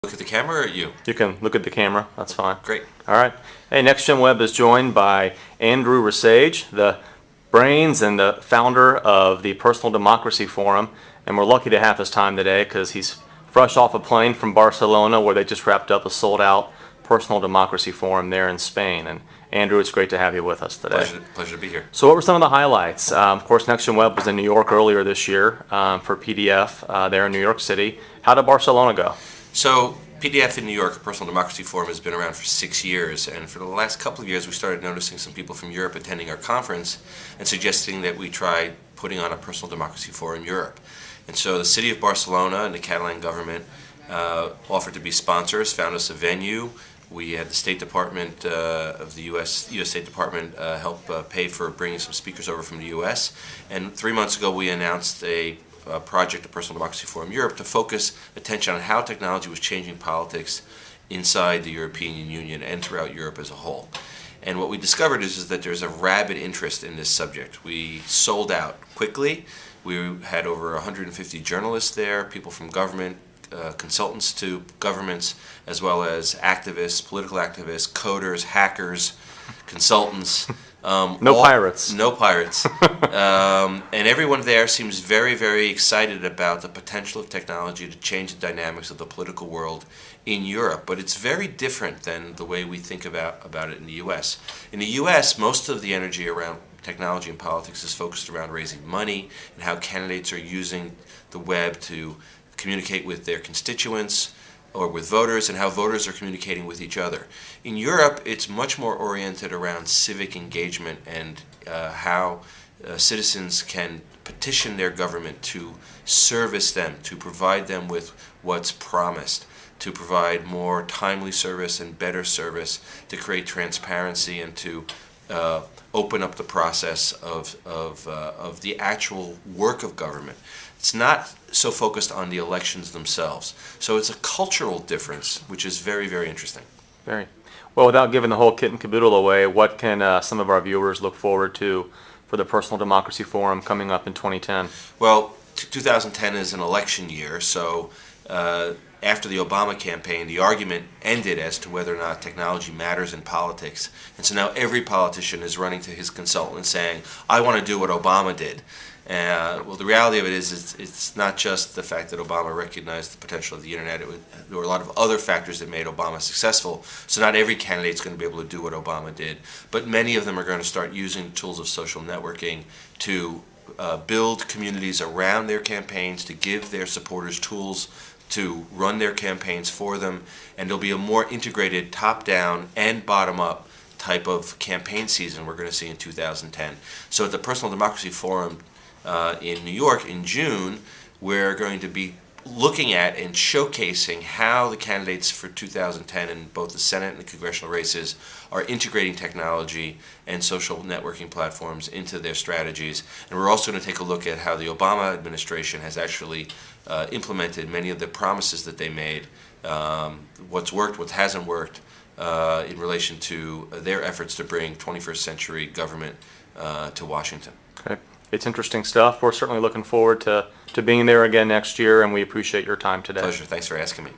Look at the camera or at you? You can look at the camera. That's fine. Great. All right. Hey, Next Gen Web is joined by Andrew Rasiej, the brains and the founder of the Personal Democracy Forum. And we're lucky to have his time today because he's fresh off a plane from Barcelona where they just wrapped up a sold-out Personal Democracy Forum there in Spain. And Andrew, it's great to have you with us today. Pleasure to be here. So what were some of the highlights? Of course, Next Gen Web was in New York earlier this year for PDF there in New York City. How did Barcelona go? So PDF in New York, Personal Democracy Forum, has been around for 6 years, and for the last couple of years we started noticing some people from Europe attending our conference and suggesting that we try putting on a Personal Democracy Forum in Europe. And so the city of Barcelona and the Catalan government offered to be sponsors, found us a venue. We had the State Department of the U.S. State Department help pay for bringing some speakers over from the U.S. And 3 months ago we announced a project, the Personal Democracy Forum Europe, to focus attention on how technology was changing politics inside the European Union and throughout Europe as a whole. And what we discovered is that there's a rabid interest in this subject. We sold out quickly. We had over 150 journalists there, people from government, consultants to governments, as well as activists, political activists, coders, hackers, consultants. No pirates. No pirates. And everyone there seems very, very excited about the potential of technology to change the dynamics of the political world in Europe. But it's very different than the way we think about it in the U.S. In the U.S., most of the energy around technology and politics is focused around raising money and how candidates are using the web to communicate with their constituents or with voters, and how voters are communicating with each other. In Europe, it's much more oriented around civic engagement and how citizens can petition their government to service them, to provide them with what's promised, to provide more timely service and better service, to create transparency and to open up the process of the actual work of government. It's not so focused on the elections themselves. So it's a cultural difference, which is very, very interesting. Very. Well, without giving the whole kit and caboodle away, what can some of our viewers look forward to for the Personal Democracy Forum coming up in 2010? Well, 2010 is an election year, so after the Obama campaign, the argument ended as to whether or not technology matters in politics. And so now every politician is running to his consultant and saying, I want to do what Obama did. Well, the reality of it is it's not just the fact that Obama recognized the potential of the internet. There were a lot of other factors that made Obama successful. So not every candidate is going to be able to do what Obama did. But many of them are going to start using tools of social networking to build communities around their campaigns, to give their supporters tools to run their campaigns for them. And there'll be a more integrated top-down and bottom-up type of campaign season we're going to see in 2010. So at the Personal Democracy Forum in New York in June, we're going to be looking at and showcasing how the candidates for 2010 in both the Senate and the congressional races are integrating technology and social networking platforms into their strategies. And we're also going to take a look at how the Obama administration has actually implemented many of the promises that they made, what's worked, what hasn't worked, in relation to their efforts to bring 21st century government to Washington. Okay. It's interesting stuff. We're certainly looking forward to being there again next year, and we appreciate your time today. Pleasure. Thanks for asking me.